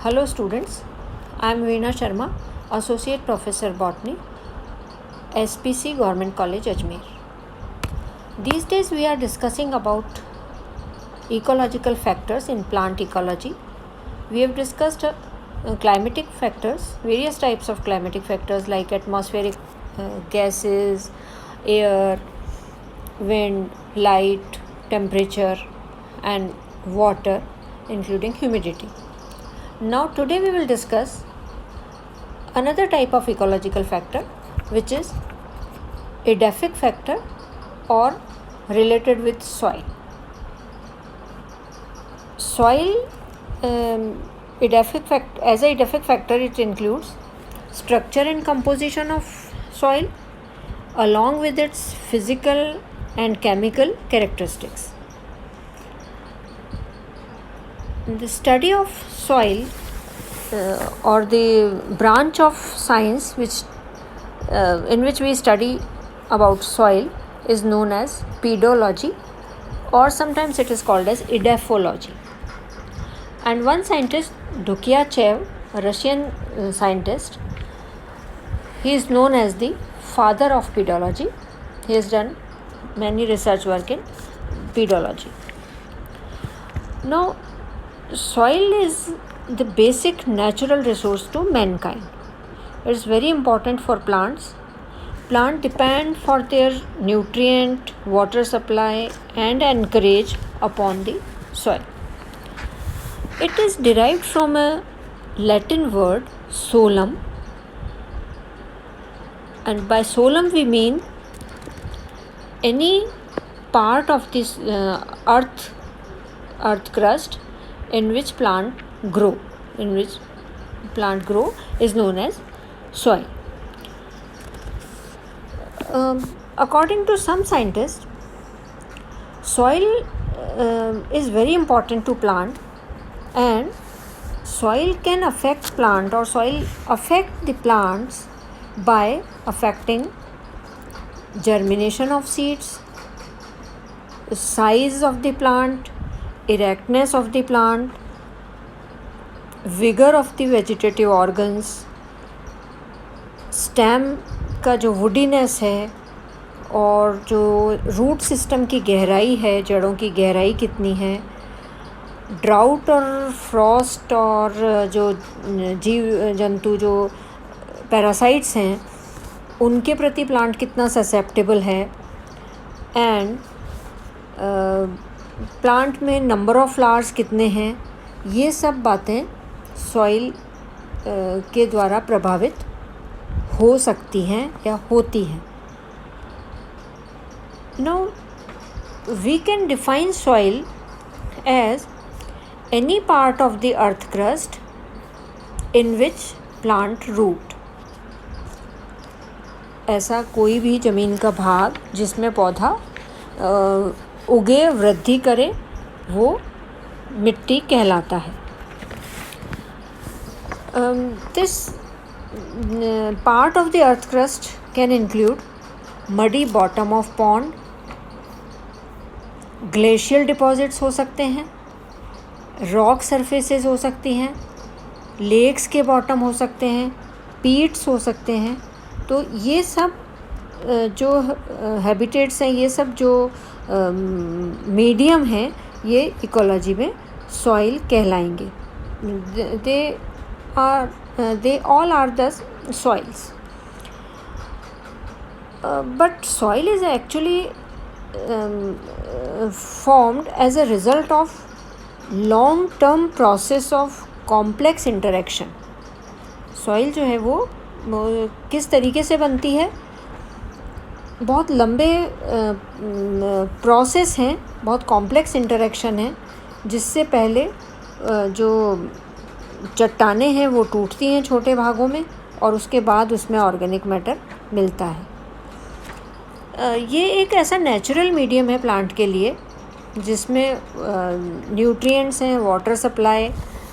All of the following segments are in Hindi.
Hello students, I am Veena Sharma, Associate Professor Botany, SPC Government College Ajmer. These days we are discussing about ecological factors in plant ecology. We have discussed climatic factors, various types of climatic factors like atmospheric gases, air, wind, light, temperature and water including humidity. Now today we will discuss another type of ecological factor which is edaphic factor or related with soil. Soil edaphic factor it includes structure and composition of soil along with its physical and chemical characteristics. The study of soil or the branch of science in which we study about soil is known as pedology, or sometimes it is called as edaphology. And one scientist, Dukyachev, a Russian scientist, he is known as the father of pedology. He has done many research work in pedology. Now, soil is the basic natural resource to mankind. It is very important for plants. Plants depend for their nutrient, water supply and anchorage upon the soil. It is derived from a Latin word solum, and by solum we mean any part of this earth crust in which plant grow is known as soil. According to some scientists, soil is very important to plant, and soil can affect plant or soil affect the plants by affecting germination of seeds, size of the plant, erectness of the plant, vigor of the vegetative organs, stem का जो वुडीनेस है और जो रूट सिस्टम की गहराई है, जड़ों की गहराई कितनी है, ड्राउट और फ्रॉस्ट और जो जीव जंतु जो पैरासाइट्स हैं उनके प्रति प्लांट कितना ससेप्टेबल है, एंड प्लांट में नंबर ऑफ फ्लावर्स कितने हैं, ये सब बातें सॉइल के द्वारा प्रभावित हो सकती हैं या होती हैं. Now we can define soil as any part of the earth crust in which plant root. ऐसा कोई भी ज़मीन का भाग जिसमें पौधा उगे वृद्धि करे वो मिट्टी कहलाता है. This part of the earth crust can include muddy bottom of pond, glacial deposits हो सकते हैं, rock surfaces हो सकती हैं, lakes के bottom हो सकते हैं, peats हो सकते हैं. तो ये सब जो habitats हैं, ये सब जो मीडियम हैं, ये इकोलॉजी में सॉइल कहलाएंगे. They all are the soils. But soil is actually formed as a result of long-term process of complex interaction. Soil जो है वो किस तरीके से बनती है, बहुत लंबे प्रोसेस हैं, बहुत कॉम्प्लेक्स इंटरेक्शन है, जिससे पहले जो चट्टानें हैं वो टूटती हैं छोटे भागों में और उसके बाद उसमें ऑर्गेनिक मैटर मिलता है. ये एक ऐसा नेचुरल मीडियम है प्लांट के लिए जिसमें न्यूट्रिएंट्स हैं, वाटर सप्लाई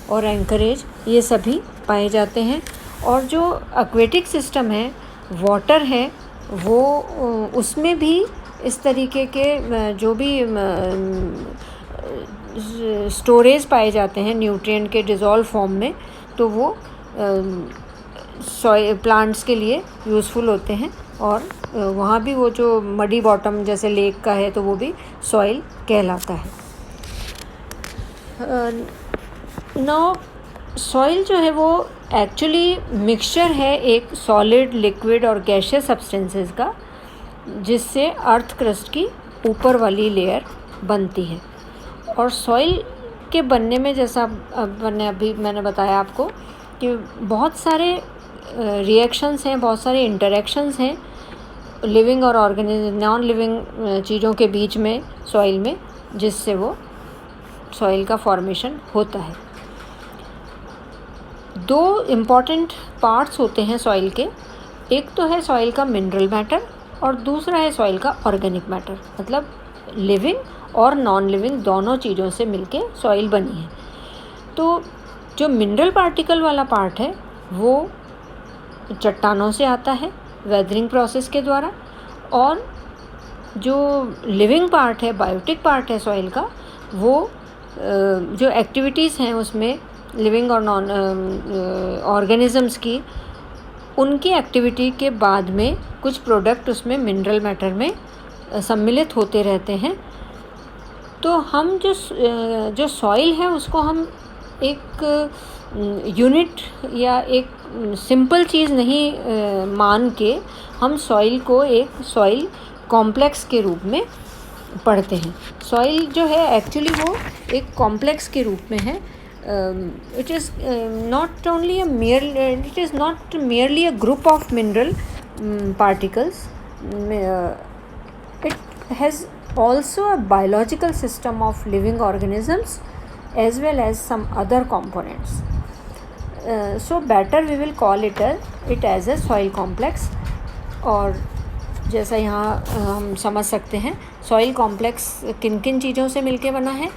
और एंकरेज ये सभी पाए जाते हैं. और जो एक्वेटिक सिस्टम है, वाटर है, वो उसमें भी इस तरीके के जो भी स्टोरेज पाए जाते हैं न्यूट्रिएंट के डिज़ोल्व फॉर्म में, तो वो सॉइल प्लांट्स के लिए यूज़फुल होते हैं। और वहाँ भी वो जो मडी बॉटम जैसे लेक का है तो वो भी सॉइल कहलाता है। नाउ सॉइल जो है वो एक्चुअली मिक्सचर है एक सॉलिड, लिक्विड और गैसियस सब्सटेंसेस का, जिससे अर्थ क्रस्ट की ऊपर वाली लेयर बनती है। और सॉइल के बनने में, जैसा मैंने बताया आपको कि बहुत सारे रिएक्शंस हैं, बहुत सारे इंटरेक्शंस हैं लिविंग और नॉन लिविंग चीज़ों के बीच में सॉइल में, जिससे वो सॉइल का फॉर्मेशन होता है। दो इम्पॉर्टेंट पार्ट्स होते हैं सॉइल के, एक तो है सॉइल का मिनरल मैटर और दूसरा है सॉइल का ऑर्गेनिक मैटर, मतलब लिविंग और नॉन लिविंग दोनों चीज़ों से मिलके सॉइल बनी है। तो जो मिनरल पार्टिकल वाला पार्ट है वो चट्टानों से आता है वेदरिंग प्रोसेस के द्वारा, और जो लिविंग पार्ट है, बायोटिक पार्ट है सॉइल का, वो जो एक्टिविटीज़ हैं उसमें लिविंग और नॉन ऑर्गेनिजम्स की, उनकी एक्टिविटी के बाद में कुछ प्रोडक्ट उसमें मिनरल मैटर में सम्मिलित होते रहते हैं। तो हम जो सॉइल है उसको हम एक यूनिट या एक सिंपल चीज़ नहीं मान के हम सॉइल को एक सॉइल कॉम्प्लेक्स के रूप में पढ़ते हैं। सॉइल जो है एक्चुअली वो एक कॉम्प्लेक्स के रूप में है। It is not merely a group of mineral particles. It has also a biological system of living organisms as well as some other components. So better we will call it as a soil complex. और जैसा यहाँ हम समझ सकते हैं सॉइल कॉम्प्लेक्स किन किन चीज़ों से मिलके बना है।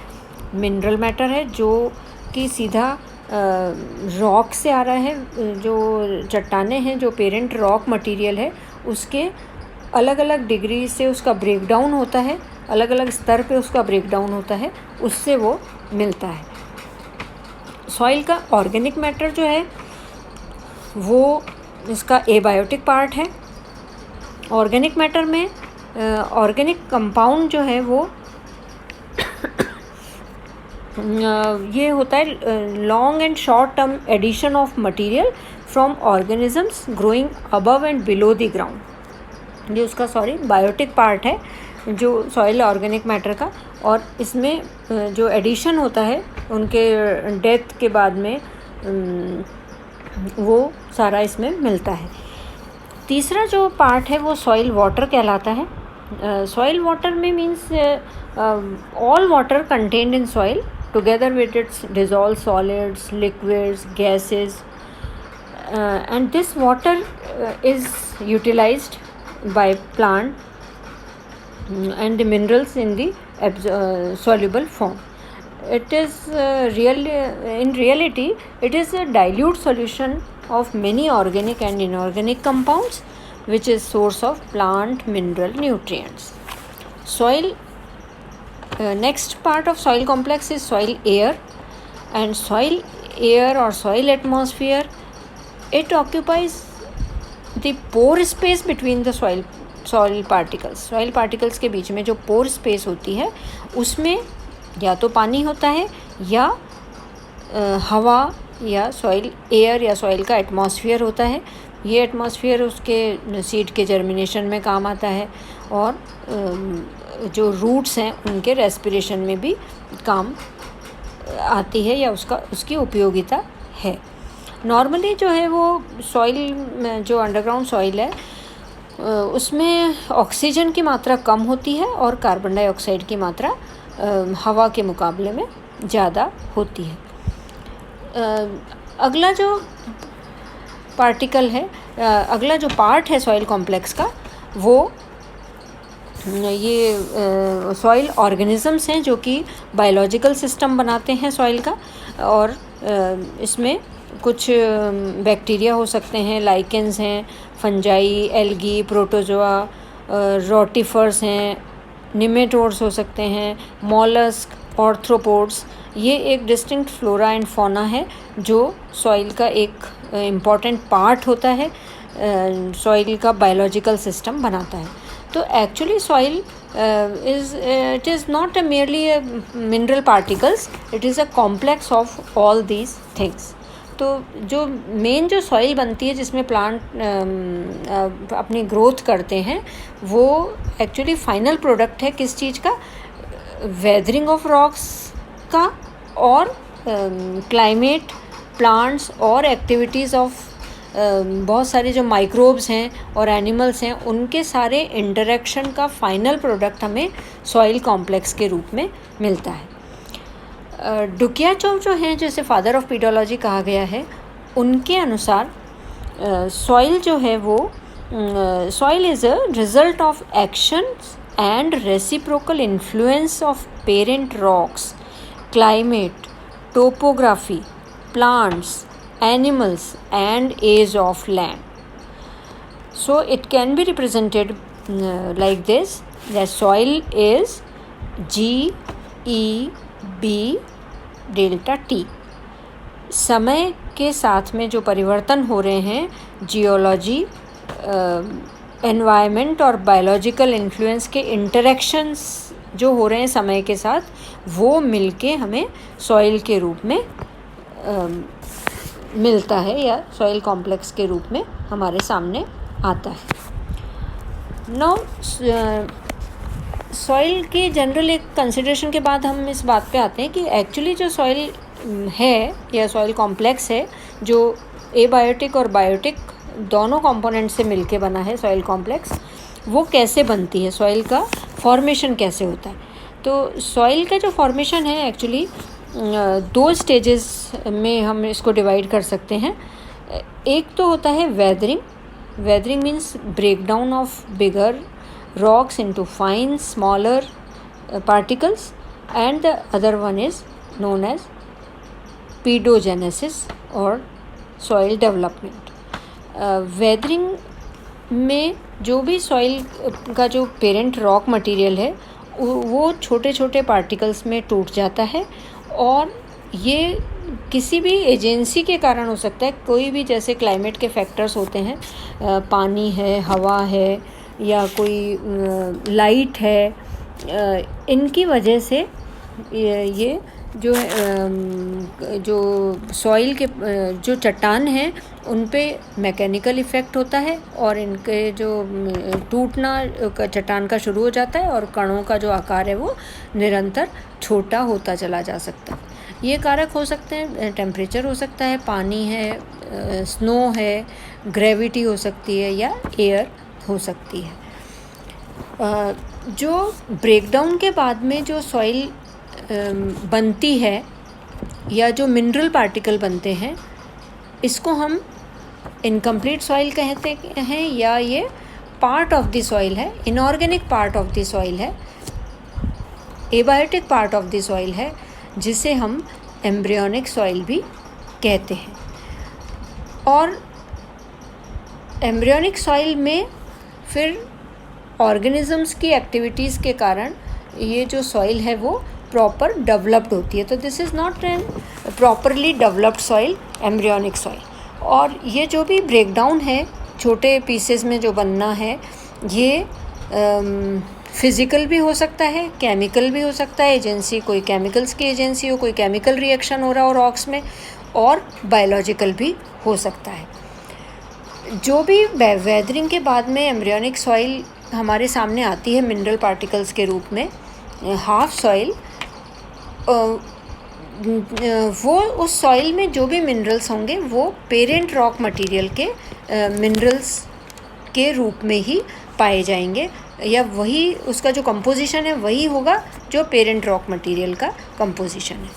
मिनरल मैटर है जो कि सीधा रॉक से आ रहा है, जो चट्टानें हैं, जो पेरेंट रॉक मटेरियल है, उसके अलग अलग डिग्री से उसका ब्रेकडाउन होता है, अलग अलग स्तर पे उसका ब्रेकडाउन होता है, उससे वो मिलता है। सॉइल का ऑर्गेनिक मैटर जो है वो इसका एबायोटिक पार्ट है। ऑर्गेनिक मैटर में ऑर्गेनिक कंपाउंड जो है वो ये होता है long and short term addition of material from organisms growing above and below the ground. ये उसका बायोटिक पार्ट है जो सॉइल ऑर्गेनिक मैटर का, और इसमें जो एडिशन होता है उनके डेथ के बाद में वो सारा इसमें मिलता है। तीसरा जो पार्ट है वो सॉइल वाटर कहलाता है। सॉइल वाटर में means all water contained in soil together with its dissolve solids, liquids, gases, and this water is utilised by plant and the minerals in the soluble form. It is in reality it is a dilute solution of many organic and inorganic compounds which is source of plant mineral nutrients. Soil next part of soil complex is soil air, and soil air or soil atmosphere, it occupies the pore space between the soil particles के बीच में जो पोर स्पेस होती है उसमें या तो पानी होता है या हवा या सॉइल एयर या सॉइल का एटमॉस्फेयर होता है। ये एटमॉस्फेयर उसके सीड के जर्मिनेशन में काम आता है, और जो रूट्स हैं उनके रेस्पिरेशन में भी काम आती है या उसकी उपयोगिता है। नॉर्मली जो है वो सॉइल जो अंडरग्राउंड सॉइल है उसमें ऑक्सीजन की मात्रा कम होती है और कार्बन डाइऑक्साइड की मात्रा हवा के मुकाबले में ज़्यादा होती है। अगला जो पार्ट है सॉइल कॉम्प्लेक्स का वो ये सॉइल ऑर्गेनिजम्स हैं जो कि बायोलॉजिकल सिस्टम बनाते हैं सॉइल का, और इसमें कुछ बैक्टीरिया हो सकते हैं, लाइकेंस हैं, फंजाई, एल्गी, प्रोटोजोआ, रोटिफर्स हैं, निमेटोड्स हो सकते हैं, मॉलस्क ऑर्थ्रोपोड्स, ये एक डिस्टिंक्ट फ्लोरा एंड फौना है जो सॉइल का एक इम्पॉर्टेंट पार्ट होता है, सॉइल का बायोलॉजिकल सिस्टम बनाता है. तो actually soil it is not a merely a mineral particles, it is a complex of all these things. तो जो मेन जो सॉइल बनती है जिसमें प्लांट अपनी ग्रोथ करते हैं वो एक्चुअली फाइनल प्रोडक्ट है किस चीज़ का, वेदरिंग ऑफ रॉक्स का और क्लाइमेट, प्लांट्स और एक्टिविटीज़ ऑफ बहुत सारे जो माइक्रोब्स हैं और एनिमल्स हैं उनके सारे इंटरेक्शन का फाइनल प्रोडक्ट हमें सॉइल कॉम्प्लेक्स के रूप में मिलता है. डुकियाचोव जो हैं, जैसे फादर ऑफ पीडोलॉजी कहा गया है, उनके अनुसार सॉइल जो है वो soil is a result of actions and reciprocal influence of parent rocks, climate, topography, plants, animals and age of land. So it can be represented like this, the soil is GEB delta T. समय के साथ में जो परिवर्तन हो रहे हैं, जियोलॉजी, एनवायरनमेंट और बायोलॉजिकल इन्फ्लुएंस के इंटरेक्शंस जो हो रहे हैं समय के साथ, वो मिलके हमें सॉइल के रूप में मिलता है या सॉइल कॉम्प्लेक्स के रूप में हमारे सामने आता है. नाउ सॉइल के जनरल एक कंसिडरेशन के बाद हम इस बात पे आते हैं कि एक्चुअली जो सॉइल है या सॉइल कॉम्प्लेक्स है जो एबायोटिक और बायोटिक दोनों कंपोनेंट से मिलके बना है सॉइल कॉम्प्लेक्स, वो कैसे बनती है, सॉइल का फॉर्मेशन कैसे होता है. तो सॉइल का जो फॉर्मेशन है एक्चुअली दो स्टेजेस में हम इसको डिवाइड कर सकते हैं. एक तो होता है weathering. Weathering means break down of bigger rocks into fine smaller particles, and the other one is known as pedogenesis और सॉइल डेवलपमेंट. वेदरिंग में जो भी सॉइल का जो पेरेंट रॉक मटेरियल है वो छोटे छोटे पार्टिकल्स में टूट जाता है, और ये किसी भी एजेंसी के कारण हो सकता है. कोई भी जैसे क्लाइमेट के फैक्टर्स होते हैं, पानी है, हवा है या कोई लाइट है, इनकी वजह से ये जो सॉइल के जो चट्टान हैं उन पे मैकेनिकल इफ़ेक्ट होता है और इनके जो टूटना चट्टान का शुरू हो जाता है और कणों का जो आकार है वो निरंतर छोटा होता चला जा सकता है. ये कारक हो सकते हैं, टेम्परेचर हो सकता है, पानी है, स्नो है, ग्रेविटी हो सकती है या एयर हो सकती है. जो ब्रेकडाउन के बाद में जो सॉइल बनती है या जो मिनरल पार्टिकल बनते हैं, इसको हम इनकम्प्लीट सॉइल कहते हैं या ये पार्ट ऑफ द सॉइल है, inorganic part of the soil है, abiotic part of the soil है, जिसे हम एम्ब्रियोनिक सॉइल भी कहते हैं. और एम्ब्रियोनिक सॉइल में फिर ऑर्गेनिजम्स की एक्टिविटीज़ के कारण ये जो सॉइल है वो प्रॉपर डेवलप्ड होती है. तो this is not an properly developed soil, embryonic soil. और ये जो भी ब्रेकडाउन है छोटे पीसेस में जो बनना है, ये फिज़िकल भी हो सकता है, केमिकल भी हो सकता है, एजेंसी कोई केमिकल्स की एजेंसी हो, कोई केमिकल रिएक्शन हो रहा हो रॉक्स में, और बायोलॉजिकल भी हो सकता है. जो भी वेदरिंग के बाद में एम्ब्रियोनिक सॉइल हमारे सामने आती है मिनरल पार्टिकल्स के रूप में, हाफ सॉइल, वो उस सॉइल में जो भी मिनरल्स होंगे वो पेरेंट रॉक मटेरियल के मिनरल्स के रूप में ही पाए जाएंगे, या वही उसका जो कंपोजिशन है वही होगा जो पेरेंट रॉक मटेरियल का कंपोजिशन है.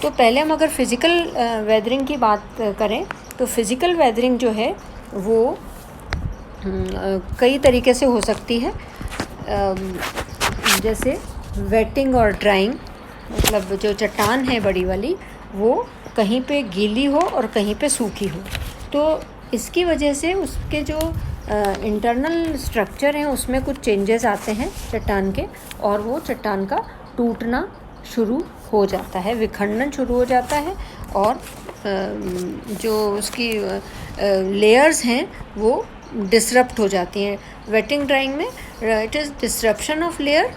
तो पहले हम अगर फिज़िकल वेदरिंग की बात करें तो फिज़िकल वेदरिंग जो है वो कई तरीके से हो सकती है. जैसे वेटिंग और ड्राइंग, मतलब जो चट्टान है बड़ी वाली वो कहीं पे गीली हो और कहीं पे सूखी हो, तो इसकी वजह से उसके जो इंटरनल स्ट्रक्चर हैं उसमें कुछ चेंजेस आते हैं चट्टान के, और वो चट्टान का टूटना शुरू हो जाता है, विखंडन शुरू हो जाता है और जो उसकी लेयर्स हैं वो डिसरप्ट हो जाती हैं। वेटिंग ड्राइंग में it is disruption of layer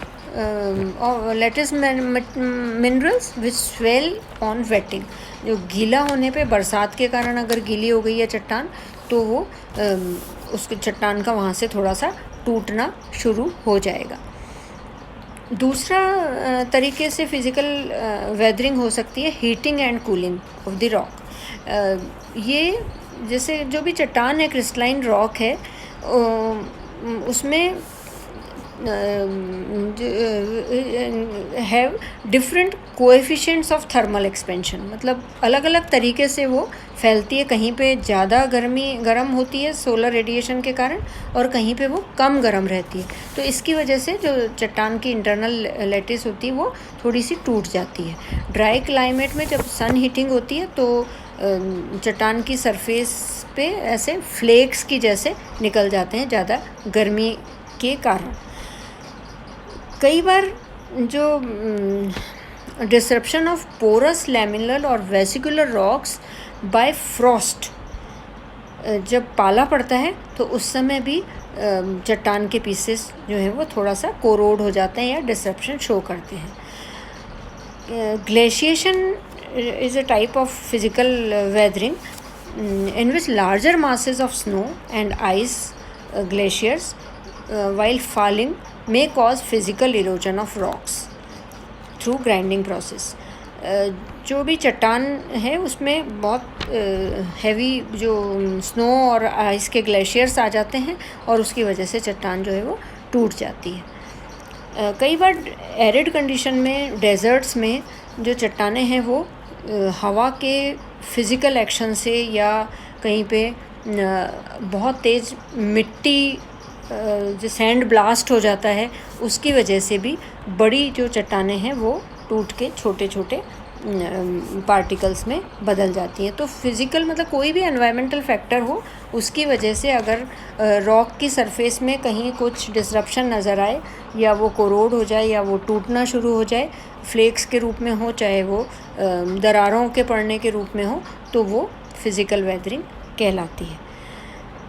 lattice minerals which swell on wetting. जो गीला होने पे, बरसात के कारण अगर गीली हो गई है चट्टान, तो वो उसके चट्टान का वहाँ से थोड़ा सा टूटना शुरू हो जाएगा। दूसरा तरीके से फिज़िकल वेदरिंग हो सकती है heating and cooling of the rock. ये जैसे जो भी चट्टान है, क्रिस्टलाइन रॉक है, उसमें have different coefficients of thermal expansion, मतलब अलग अलग तरीके से वो फैलती है। कहीं पे ज़्यादा गर्म होती है सोलर रेडिएशन के कारण, और कहीं पे वो कम गर्म रहती है। तो इसकी वजह से जो चट्टान की इंटरनल लैटिस होती है वो थोड़ी सी टूट जाती है। ड्राई क्लाइमेट में जब सन हीटिंग होती है तो चट्टान की सरफेस पे ऐसे फ्लेक्स की जैसे निकल जाते हैं ज़्यादा गर्मी के कारण। कई बार जो डिसरप्शन ऑफ पोरस लैमिनल और वेसिकुलर रॉक्स बाय फ्रॉस्ट, जब पाला पड़ता है तो उस समय भी चट्टान के पीसेस जो हैं वो थोड़ा सा कोरोड हो जाते हैं या डिसरप्शन शो करते हैं। Glaciation is a type of physical weathering in which larger masses of snow and ice glaciers while falling may cause physical erosion of rocks through grinding process। जो भी चट्टान है उसमें बहुत हैवी जो स्नो और आइस के ग्लेशियर्स आ जाते हैं और उसकी वजह से चट्टान जो है वो टूट जाती है। कई बार एरिड कंडीशन में, डेजर्ट्स में जो चट्टानें हैं वो हवा के फिज़िकल एक्शन से या कहीं पे बहुत तेज़ मिट्टी जो सैंड ब्लास्ट हो जाता है उसकी वजह से भी बड़ी जो चट्टानें हैं वो टूट के छोटे छोटे पार्टिकल्स में बदल जाती हैं। तो फिज़िकल मतलब कोई भी एनवायरमेंटल फैक्टर हो, उसकी वजह से अगर रॉक की सरफेस में कहीं कुछ डिसरप्शन नज़र आए, या वो कोरोड हो जाए, या वो टूटना शुरू हो जाए, फ्लेक्स के रूप में हो, चाहे वो दरारों के पड़ने के रूप में हो, तो वो फिज़िकल वेदरिंग कहलाती है।